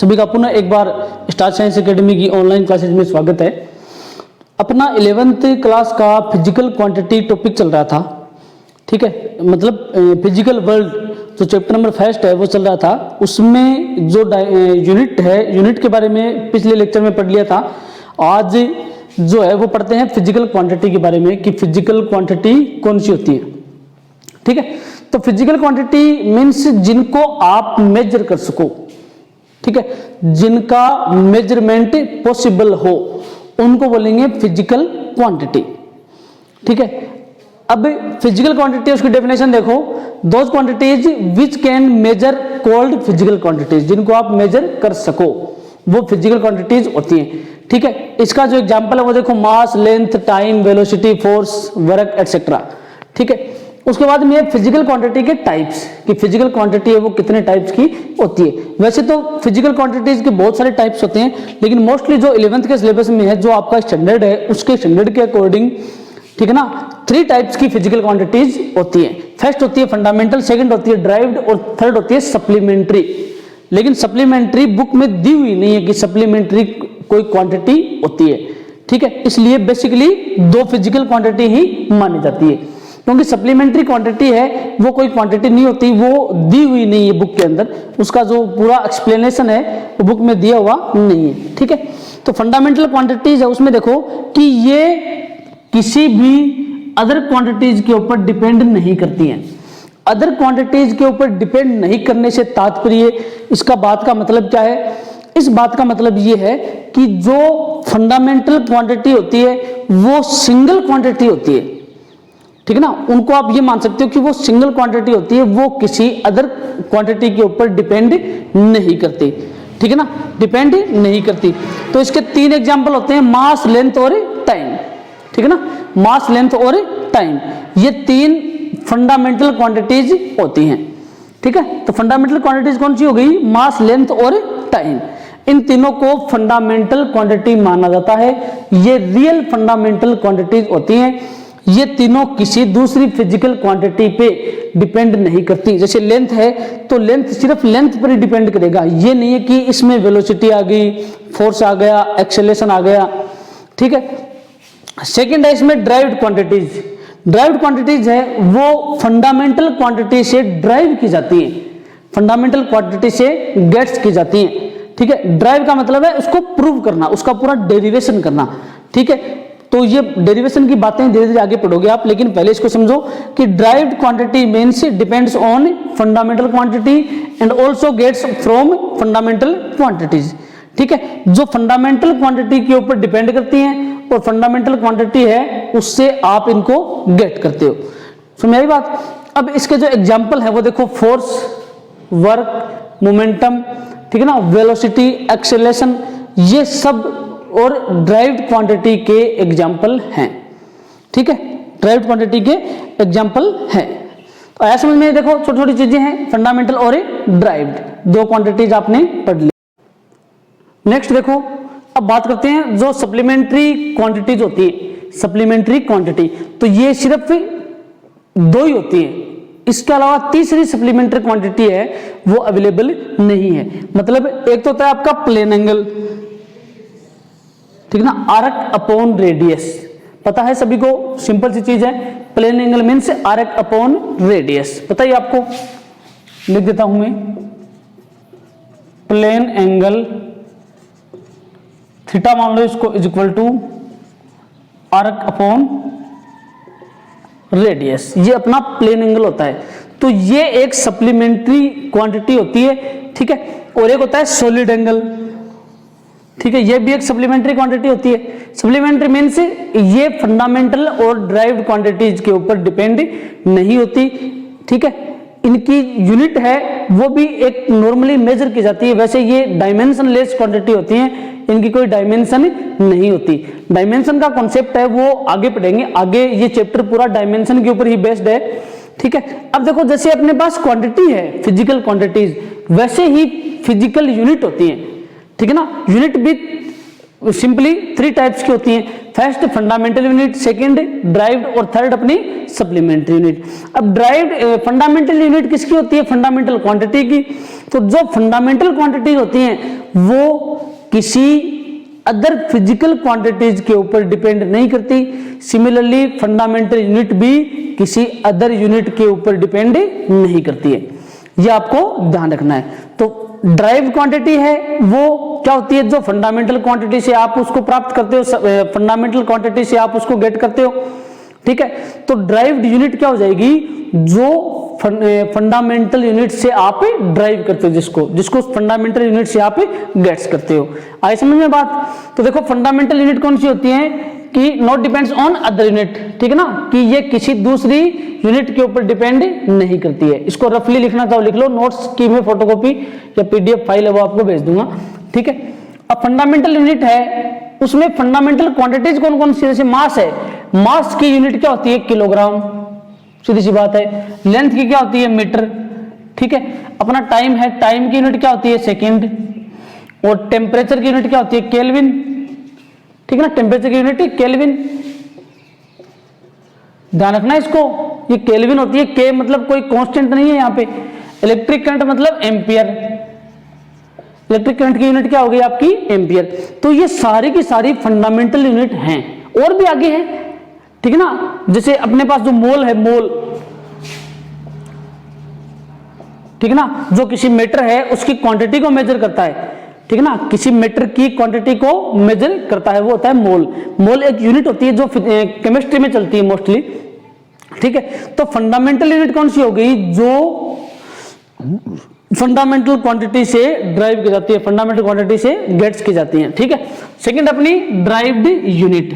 सभी का पुनः एक बार स्टार साइंस एकेडमी की ऑनलाइन क्लासेज में स्वागत है। अपना 11th क्लास का फिजिकल क्वांटिटी टॉपिक चल रहा था, ठीक है, मतलब फिजिकल वर्ल्ड जो चैप्टर नंबर फर्स्ट है वो चल रहा था। उसमें जो यूनिट है, यूनिट के बारे में पिछले लेक्चर में पढ़ लिया था। आज जो है वो पढ़ते हैं फिजिकल क्वांटिटी के बारे में कि फिजिकल क्वांटिटी कौन सी होती है, ठीक है। तो फिजिकल क्वांटिटी मीन्स जिनको आप मेजर कर सको, ठीक है, जिनका मेजरमेंट पॉसिबल हो उनको बोलेंगे फिजिकल क्वांटिटी, ठीक है। अब फिजिकल क्वांटिटी उसकी डेफिनेशन देखो, those quantities which can measure called physical quantities, जिनको आप मेजर कर सको वो फिजिकल क्वांटिटीज होती हैं, ठीक है। इसका जो एग्जांपल है वो देखो, mass, length, time, velocity, force, work etcetera, ठीक है। उसके बाद में फिजिकल क्वांटिटी के टाइप्स कि फिजिकल क्वांटिटी है वो कितने टाइप्स की होती है। वैसे तो फिजिकल क्वांटिटीज के बहुत सारे टाइप्स होते हैं, लेकिन मोस्टली जो 11th के सिलेबस में है, जो आपका स्टैंडर्ड है, उसके स्टैंडर्ड के अकॉर्डिंग, ठीक है ना, 3 टाइप्स की फिजिकल क्वांटिटीज होती है। फर्स्ट होती है फंडामेंटल, सेकंड होती है ड्राइव्ड और थर्ड होती है सप्लीमेंट्री। लेकिन सप्लीमेंट्री बुक में दी हुई नहीं है कि सप्लीमेंट्री कोई क्वांटिटी होती है, ठीक है। इसलिए बेसिकली 2 फिजिकल क्वांटिटी ही मानी जाती है, क्योंकि सप्लीमेंट्री क्वांटिटी है वो कोई क्वांटिटी नहीं होती, वो दी हुई नहीं है बुक के अंदर। उसका जो पूरा एक्सप्लेनेशन है वो बुक में दिया हुआ नहीं है, ठीक है। तो फंडामेंटल क्वांटिटीज है, उसमें देखो कि ये किसी भी अदर क्वांटिटीज के ऊपर डिपेंड नहीं करती हैं। अदर क्वांटिटीज के ऊपर डिपेंड नहीं करने से तात्पर्य, इसका बात का मतलब क्या है? इस बात का मतलब ये है कि जो फंडामेंटल क्वांटिटी होती है वो सिंगल क्वांटिटी होती है, ठीक है ना। उनको आप ये मान सकते हो कि वो सिंगल क्वांटिटी होती है, वो किसी अदर क्वांटिटी के ऊपर डिपेंड नहीं करती, ठीक है ना, डिपेंड नहीं करती। तो इसके 3 एग्जांपल होते हैं, मास, लेंथ और टाइम, ठीक है ना। मास, लेंथ और टाइम, ये 3 फंडामेंटल क्वांटिटीज होती हैं, ठीक है। तो फंडामेंटल क्वांटिटीज कौन सी हो गई? मास, लेंथ और टाइम। इन तीनों को फंडामेंटल क्वांटिटी माना जाता है। ये रियल फंडामेंटल क्वांटिटीज होती हैं। ये तीनों किसी दूसरी फिजिकल क्वांटिटी पे डिपेंड नहीं करती। जैसे लेंथ है तो लेंथ सिर्फ लेंथ पर ही डिपेंड करेगा, ये नहीं है कि इसमें वेलोसिटी आ गई, फोर्स आ गया, एक्सेलरेशन आ गया, ठीक है। सेकंड है इसमें ड्राइव्ड क्वांटिटीज। ड्राइव्ड क्वांटिटीज है वो फंडामेंटल क्वांटिटी से ड्राइव की जाती है, फंडामेंटल क्वांटिटी से गेट्स की जाती है, ठीक है। ड्राइव का मतलब है उसको प्रूव करना, उसका पूरा डेरिवेशन करना, ठीक है। तो ये डेरिवेशन की बातें धीरे धीरे आगे पढ़ोगे आप, लेकिन पहले इसको समझो कि derived quantity means depends on fundamental quantity and also gets from fundamental quantities, ठीक है। जो फंडामेंटल क्वांटिटी के ऊपर डिपेंड करती हैं और फंडामेंटल क्वांटिटी है उससे आप इनको गेट करते हो। समझ आई बात? अब इसके जो एग्जाम्पल है वो देखो, फोर्स, वर्क, मोमेंटम, ठीक है ना, वेलोसिटी, एक्सेलरेशन, ये सब और ड्राइव्ड क्वांटिटी के एग्जाम्पल हैं, ठीक है। ड्राइव्ड क्वांटिटी के एग्जाम्पल हैं। तो ऐसा समझ में देखो, छोटी छोटी चीजें हैं, फंडामेंटल और ड्राइव्ड, 2 क्वांटिटीज आपने पढ़ ली। नेक्स्ट देखो, अब बात करते हैं जो सप्लीमेंट्री क्वांटिटीज होती है। सप्लीमेंट्री क्वांटिटी तो ये सिर्फ 2 ही होती है, इसके अलावा तीसरी सप्लीमेंट्री क्वांटिटी है वो अवेलेबल नहीं है। मतलब एक तो होता है आपका प्लेन एंगल, ठीक है ना, आर्क अपॉन रेडियस, पता है सभी को, सिंपल सी चीज है। Plane angle means arc upon radius, पता ही आपको, लिख देता हूं मैं, प्लेन एंगल थीटा मान लो इसको is equal to arc upon radius, ये अपना प्लेन एंगल होता है। तो ये एक सप्लीमेंट्री क्वांटिटी होती है, ठीक है। और एक होता है सॉलिड एंगल, ठीक है, ये भी एक सप्लीमेंट्री क्वांटिटी होती है। सप्लीमेंट्री मीन्स ये फंडामेंटल और ड्राइव्ड क्वांटिटीज के ऊपर डिपेंड नहीं होती, ठीक है। इनकी यूनिट है वो भी एक नॉर्मली मेजर की जाती है। वैसे ये डायमेंशनलेस क्वांटिटी होती हैं, इनकी कोई डायमेंशन नहीं होती। डायमेंशन का कॉन्सेप्ट है वो आगे पढ़ेंगे, आगे ये चैप्टर पूरा डायमेंशन के ऊपर ही बेस्ड है, ठीक है। अब देखो, जैसे अपने पास क्वांटिटी है फिजिकल क्वांटिटीज, वैसे ही फिजिकल यूनिट होती है, ठीक है ना। यूनिट भी सिंपली 3 टाइप्स की होती हैं, first fundamental unit, second derived और थर्ड अपनी सप्लीमेंट्री यूनिट। अब ड्राइव्ड फंडामेंटल यूनिट किसकी होती है? फंडामेंटल क्वांटिटी की। तो जो फंडामेंटल क्वांटिटी होती हैं वो किसी अदर फिजिकल क्वांटिटीज के ऊपर डिपेंड नहीं करती। सिमिलरली फंडामेंटल यूनिट भी किसी अदर यूनिट के ऊपर डिपेंड नहीं करती है, ये आपको ध्यान रखना है। तो ड्राइव क्वांटिटी है वो क्या होती है? जो फंडामेंटल क्वांटिटी से आप उसको प्राप्त करते हो, फंडामेंटल क्वांटिटी से आप उसको गेट करते हो, ठीक है। तो ड्राइव्ड यूनिट क्या हो जाएगी? जो फंडामेंटल यूनिट से आप ड्राइव करते हो, जिसको फंडामेंटल यूनिट से आप गेट्स करते हो। आए समझ में बात? तो देखो फंडामेंटल यूनिट कौन सी होती है कि not depends on other unit, ठीक है ना, कि ये किसी दूसरी यूनिट के ऊपर डिपेंड नहीं करती है। इसको रफली लिखना चाहो लिख लो, नोट्स की मैं फोटोकॉपी या पीडीएफ फाइल है वो आपको भेज दूंगा, ठीक है। अब फंडामेंटल यूनिट है, उसमें फंडामेंटल क्वांटिटीज कौन कौन सी? जैसे मास है, मास की यूनिट क्या होती है? किलोग्राम, सीधी सी बात है। लेंथ की क्या होती है? मीटर, ठीक है। अपना टाइम है, टाइम की यूनिट क्या होती है? सेकंड। और टेम्परेचर की यूनिट क्या होती है? केल्विन, ठीक है ना, टेम्परेचर की यूनिट केल्विन, ध्यान रखना इसको, ये केल्विन होती है। के मतलब कोई कांस्टेंट नहीं है यहाँ पे। इलेक्ट्रिक करंट मतलब एम्पियर, इलेक्ट्रिक करंट की यूनिट क्या होगी आपकी? एम्पियर। तो ये सारी की सारी फंडामेंटल यूनिट हैं, और भी आगे है, ठीक है ना। जैसे अपने पास जो मोल है, मोल, ठीक है ना, जो किसी मेटर है उसकी क्वांटिटी को मेजर करता है, ठीक है ना, किसी मेटर की क्वांटिटी को मेजर करता है, वो होता है मोल। मोल एक यूनिट होती है जो केमिस्ट्री में चलती है मोस्टली, ठीक है। तो फंडामेंटल यूनिट कौन सी हो गई? जो फंडामेंटल क्वांटिटी से ड्राइव की जाती है, फंडामेंटल क्वांटिटी से गेट्स की जाती है, ठीक है। सेकंड अपनी ड्राइव्ड यूनिट,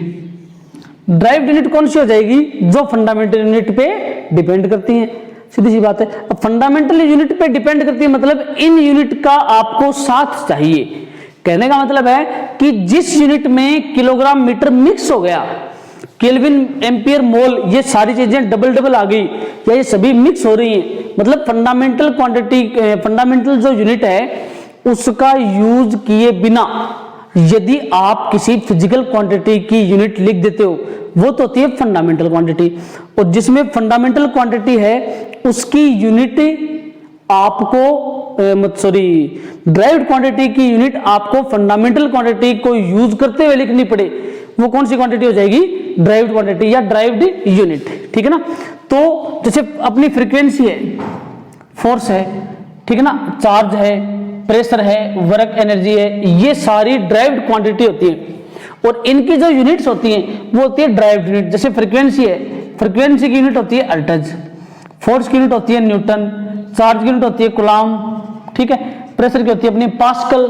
ड्राइव्ड यूनिट कौन सी हो जाएगी? जो फंडामेंटल यूनिट पे डिपेंड करती है, सीधी सी बात है। अब फंडामेंटल यूनिट पे डिपेंड करती है मतलब इन यूनिट का आपको साथ चाहिए। कहने का मतलब है कि जिस यूनिट में किलोग्राम, मीटर मिक्स हो गया, केल्विन, एम्पियर, मोल, ये सारी चीजें डबल डबल आ गई या ये सभी मिक्स हो रही हैं, मतलब फंडामेंटल क्वांटिटी, फंडामेंटल जो यूनिट है उसका यूज किए बिना यदि आप किसी फिजिकल क्वांटिटी की यूनिट लिख देते हो, वो तो होती है फंडामेंटल क्वांटिटी। और जिसमें फंडामेंटल क्वांटिटी है उसकी यूनिट आपको ड्राइव्ड क्वांटिटी की यूनिट आपको फंडामेंटल क्वांटिटी को यूज करते हुए लिखनी पड़े, वो कौन सी क्वांटिटी हो जाएगी? ड्राइव्ड क्वांटिटी या ड्राइव्ड यूनिट, ठीक है ना। तो जैसे अपनी फ्रीक्वेंसी है, फोर्स है, ठीक है ना, चार्ज है, प्रेशर है, वर्क एनर्जी है, ये सारी ड्राइव्ड क्वांटिटी होती है। और इनकी जो यूनिट्स होती हैं वो होती है ड्राइव्ड यूनिट। जैसे फ्रीक्वेंसी है, फ्रीक्वेंसी की यूनिट होती है हर्ट्ज, फोर्स की यूनिट होती है न्यूटन, चार्ज की यूनिट होती है कूलॉम, ठीक है। प्रेशर की होती है अपनी पास्कल,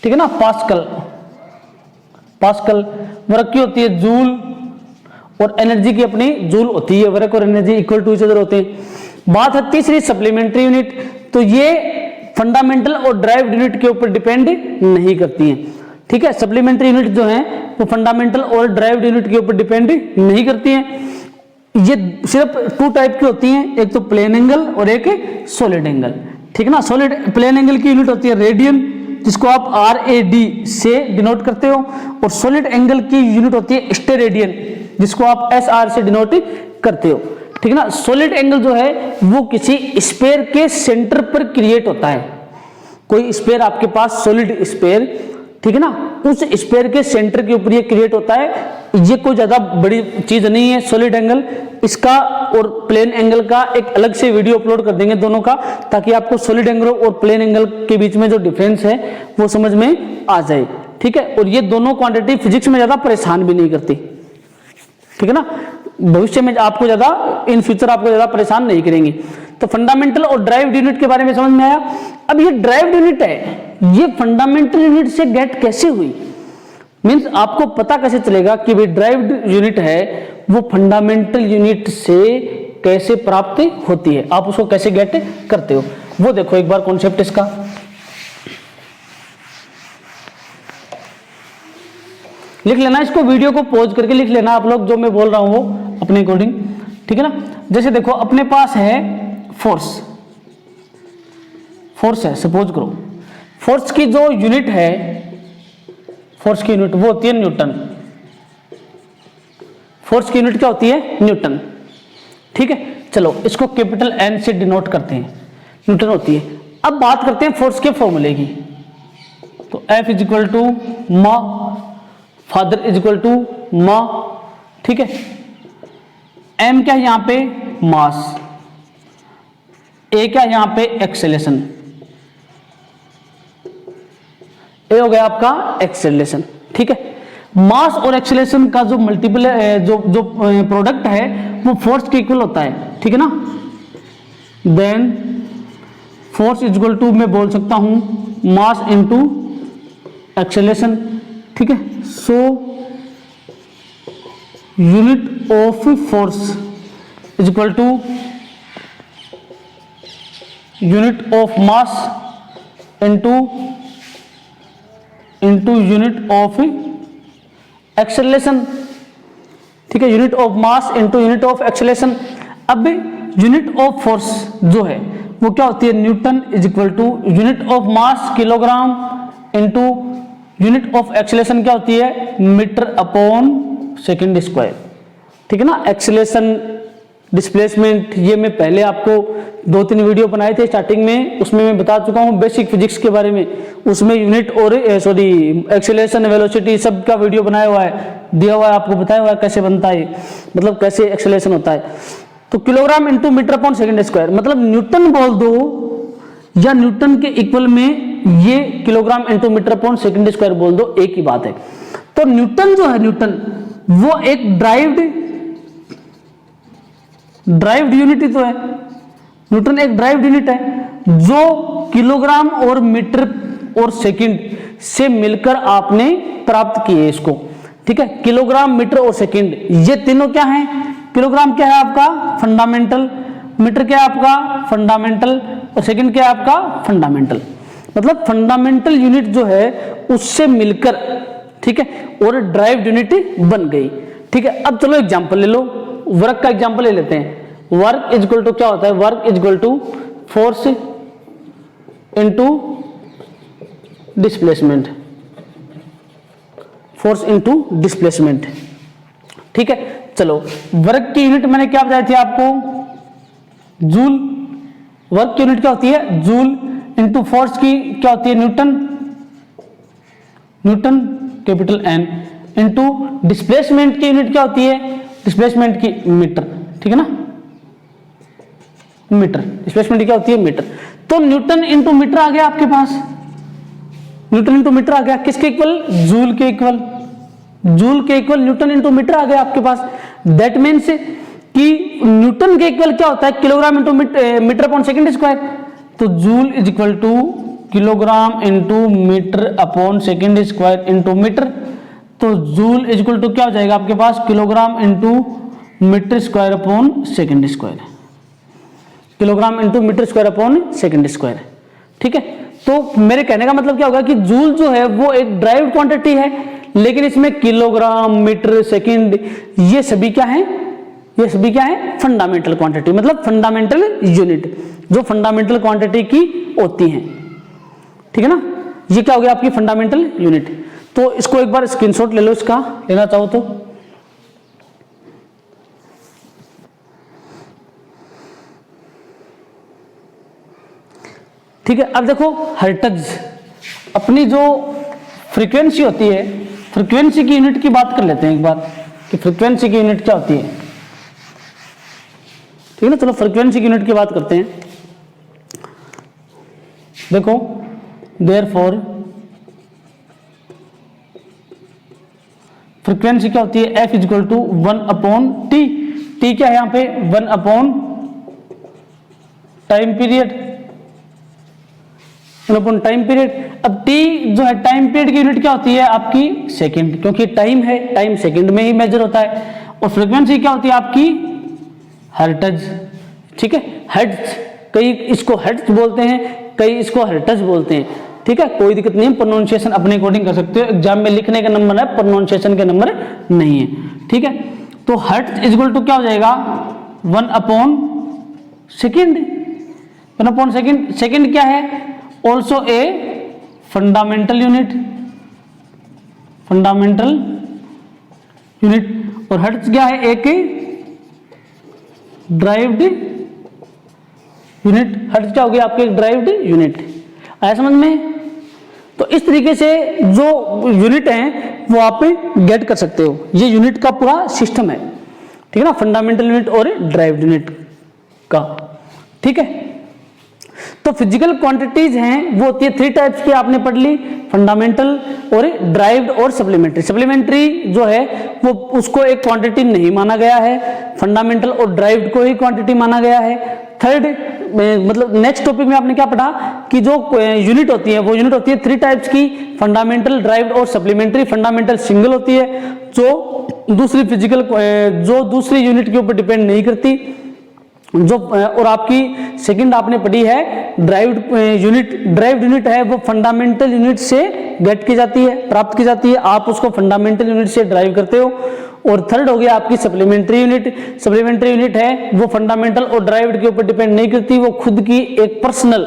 ठीक है ना, पास्कल, पास्कल। वर्क की होती है जूल, और एनर्जी की अपनी जूल होती है। वर्क और energy equal to each other होते हैं। बात है तीसरी सप्लीमेंट्री यूनिट, तो ये फंडामेंटल और ड्राइव्ड यूनिट के ऊपर डिपेंड नहीं करती हैं, ठीक है। सप्लीमेंट्री यूनिट जो है वो फंडामेंटल और ड्राइव्ड यूनिट के ऊपर डिपेंड नहीं करती हैं। ये सिर्फ 2 टाइप की होती हैं, एक तो प्लेन एंगल और एक सॉलिड एंगल, ठीक है ना। सॉलिड प्लेन एंगल की यूनिट होती है रेडियन, जिसको आप RAD से डिनोट करते हो, और सॉलिड एंगल की यूनिट होती है स्टेरेडियन, जिसको आप SR से डिनोट करते हो, ठीक है ना। सॉलिड एंगल जो है वो किसी स्फीयर के सेंटर पर क्रिएट होता है। कोई स्फीयर आपके पास, सॉलिड स्फीयर, ठीक है ना, उस स्फीयर के सेंटर के ऊपर ये क्रिएट होता है। ये कोई ज्यादा बड़ी चीज नहीं है सॉलिड एंगल। इसका और प्लेन एंगल का एक अलग से वीडियो अपलोड कर देंगे दोनों का, ताकि आपको सॉलिड एंगल और प्लेन एंगल के बीच में जो डिफरेंस है वो समझ में आ जाए, ठीक है। और ये दोनों क्वांटिटी फिजिक्स में ज्यादा परेशान भी नहीं करती, ठीक है ना। भविष्य में आपको ज्यादा, इन फ्यूचर आपको ज्यादा परेशान नहीं करेंगी। तो फंडामेंटल और ड्राइव्ड यूनिट के बारे में समझ में आया। अब ये ड्राइव्ड यूनिट है, ये फंडामेंटल यूनिट से गेट कैसे हुई? मींस आपको पता कैसे चलेगा कि भाई ड्राइव्ड यूनिट है वो फंडामेंटल यूनिट से कैसे प्राप्त होती है, आप उसको कैसे गेट करते हो, वो देखो एक बार कॉन्सेप्ट इसका। लिख लेना इसको, वीडियो को पॉज करके लिख लेना आप लोग, जो मैं बोल रहा हूं वो अपने अकॉर्डिंग, ठीक है ना। जैसे देखो अपने पास है फोर्स, फोर्स है, सपोज करो फोर्स की जो यूनिट है, फोर्स की यूनिट वो होती है न्यूटन। फोर्स की यूनिट क्या होती है? न्यूटन। ठीक है, चलो इसको कैपिटल एन से डिनोट करते हैं, न्यूटन होती है। अब बात करते हैं फोर्स के फॉर्मूले की। तो F इज इक्वल टू मा, फादर इज इक्वल टू मा, ठीक है। M क्या है यहां पे? मास। A क्या है यहां पे? एक्सेलेरेशन। ए हो गया आपका एक्सेलरेशन, ठीक है। मास और एक्सेलरेशन का जो मल्टीपल जो प्रोडक्ट है वो फोर्स के इक्वल होता है, ठीक है ना। Then force is equal to मैं बोल सकता हूं मास इनटू एक्सेलरेशन, ठीक है। So unit of force is equal to unit of mass into unit of acceleration, ठीक है। Unit of mass into unit of acceleration. अब यूनिट ऑफ फोर्स जो है वो क्या होती है? Newton is equal to unit of mass kilogram into unit of acceleration क्या होती है? मीटर अपॉन सेकंड स्क्वायर, ठीक है ना। एक्सेलरेशन, डिस्प्लेसमेंट, ये मैं पहले आपको 2-3 वीडियो बनाए थे स्टार्टिंग में, उसमें मैं बता चुका हूं बेसिक फिजिक्स के बारे में। उसमें यूनिट और एक्सेलरेशन, वेलोसिटी सब का वीडियो बनाया हुआ है, दिया हुआ है, आपको बताया हुआ है कैसे बनता है, मतलब कैसे एक्सेलरेशन होता है। तो kilogram into metre upon second square, मतलब न्यूटन बोल दो या न्यूटन के इक्वल में ये kilogram into metre upon second square बोल दो, एक ही बात है। तो न्यूटन जो है, न्यूटन वो एक ड्राइव्ड यूनिट ही तो है। न्यूटन एक ड्राइव्ड यूनिट है जो किलोग्राम और मीटर और सेकंड से मिलकर आपने प्राप्त किए इसको, ठीक है। किलोग्राम, मीटर और सेकंड ये तीनों क्या हैं? किलोग्राम क्या है आपका? फंडामेंटल। मीटर क्या है आपका? फंडामेंटल। और सेकंड क्या है आपका? फंडामेंटल। मतलब फंडामेंटल यूनिट जो है उससे मिलकर, ठीक है, और ड्राइव्ड यूनिट बन गई, ठीक है। अब चलो एग्जांपल ले लो, वर्क का एग्जांपल ले लेते हैं। वर्क इज इक्वल टू क्या होता है? Work is equal to force into displacement, force into displacement, ठीक है। चलो वर्क की यूनिट मैंने क्या बताई थी आपको? जूल। वर्क की यूनिट क्या होती है? जूल। इनटू फोर्स की क्या होती है? Newton, newton capital N. Into displacement की यूनिट क्या होती है? डिस्प्लेसमेंट की मीटर, ठीक है ना, मीटर। डिस्प्लेसमेंट क्या होती है? मीटर। तो न्यूटन इनटू मीटर आ गया आपके पास, न्यूटन इनटू मीटर आ गया, किसके इक्वल? जूल के इक्वल। जूल के इक्वल न्यूटन इनटू मीटर आ गया आपके पास। दैट मीन्स कि न्यूटन के इक्वल क्या होता है? Kilogram into metre upon second square. तो joule is equal to kilogram into metre upon second square into metre. तो जूल इज इक्वल टू क्या हो जाएगा आपके पास? Kilogram into metre square upon second square, kilogram into metre square upon second square, ठीक है। तो मेरे कहने का मतलब क्या होगा कि जूल जो है वो एक ड्राइव्ड क्वांटिटी है, लेकिन इसमें किलोग्राम, मीटर, सेकंड ये सभी क्या है? ये सभी क्या है? फंडामेंटल क्वांटिटी, मतलब फंडामेंटल यूनिट जो फंडामेंटल क्वांटिटी की होती हैं, ठीक है ना। ये क्या हो गया आपकी? Fundamental unit. तो इसको एक बार स्क्रीनशॉट ले लो, इसका लेना चाहो तो। ठीक है, अब देखो हर्ट्ज, अपनी जो फ्रीक्वेंसी होती है, फ्रीक्वेंसी की यूनिट की बात कर लेते हैं एक बार कि फ्रीक्वेंसी की यूनिट क्या होती है, ठीक है ना। चलो फ्रीक्वेंसी की यूनिट की बात करते हैं। देखो देयरफॉर फ्रीक्वेंसी क्या होती है? F is equal to 1/T। T क्या है यहां पे? One by time period, one by time period. अब T जो है टाइम पीरियड की यूनिट क्या होती है आपकी? सेकंड, क्योंकि टाइम है, टाइम सेकंड में ही मेजर होता है। और फ्रीक्वेंसी क्या होती है आपकी? हर्ट्ज, ठीक है। हर्ट्ज, कई इसको हर्ट्ज बोलते हैं, कई इसको हर्ट्ज बोलते हैं, ठीक है। कोई दिक्कत नहीं है, प्रोनाउंसिएशन अपने अकॉर्डिंग कर सकते हो। एग्जाम में लिखने का नंबर है, प्रोनाउंसिएशन के नंबर नहीं है, ठीक है। तो हर्ट्ज इज इक्वल टू क्या हो जाएगा? 1/सेकंड, 1/सेकंड। सेकंड क्या है? Also a fundamental unit, fundamental unit, और हर्ट्ज क्या है, एक ड्राइव्ड यूनिट। हर्ट्ज क्या हो गया आपके, एक ड्राइव्ड यूनिट। आया समझ में? तो इस तरीके से जो यूनिट हैं वो आप गेट कर सकते हो। ये यूनिट का पूरा सिस्टम है, ठीक है ना, फंडामेंटल यूनिट और ड्राइव्ड यूनिट का। ठीक है, तो फिजिकल क्वांटिटीज हैं वो होती है 3 टाइप्स की, आपने पढ़ ली, फंडामेंटल और ड्राइव्ड और सप्लीमेंट्री। सप्लीमेंट्री जो है वो उसको एक क्वांटिटी नहीं माना गया है, फंडामेंटल और ड्राइव्ड को ही क्वांटिटी माना गया है। थर्ड मतलब नेक्स्ट टॉपिक में आपने क्या पढ़ा कि जो यूनिट होती है वो यूनिट होती है 3 टाइप्स की, फंडामेंटल, ड्राइव्ड और सप्लीमेंट्री। फंडामेंटल सिंगल होती है जो दूसरी फिजिकल जो दूसरी यूनिट के ऊपर डिपेंड नहीं करती, जो और आपकी सेकंड आपने पढ़ी है ड्राइव्ड यूनिट। ड्राइव्ड यूनिट है वो फंडामेंटल यूनिट से गेट की जाती है, प्राप्त की जाती है, आप उसको फंडामेंटल यूनिट से ड्राइव करते हो। और थर्ड हो गया आपकी सप्लीमेंट्री यूनिट। सप्लीमेंट्री यूनिट है वो फंडामेंटल और ड्राइव्ड के ऊपर डिपेंड नहीं करती, वो खुद की एक पर्सनल,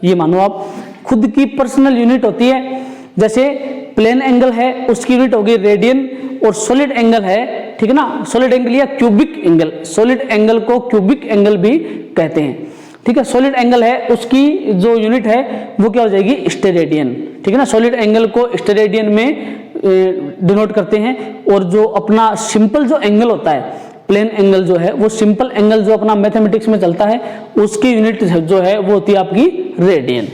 ये मानो आप खुद की पर्सनल यूनिट होती है। जैसे प्लेन एंगल है उसकी यूनिट होगी रेडियन, और सॉलिड एंगल है, ठीक है ना, सॉलिड एंगल या क्यूबिक एंगल, सॉलिड एंगल को क्यूबिक एंगल भी कहते हैं। ठीक है, सॉलिड एंगल है उसकी जो यूनिट है वो क्या हो जाएगी, स्टेरेडियन। ठीक है ना, सॉलिड एंगल को स्टेरेडियन में डिनोट करते हैं। और जो अपना सिंपल जो एंगल होता है, प्लेन एंगल जो है, वो सिंपल एंगल जो अपना मैथमेटिक्स में चलता है उसकी यूनिट जो है वो होती है आपकी रेडियन।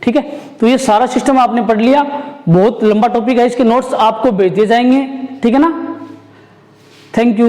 ठीक है, तो ये सारा सिस्टम आपने पढ़ लिया। बहुत लंबा टॉपिक है, इसके नोट्स आपको भेज दिए जाएंगे। ठीक है ना, थैंक यू।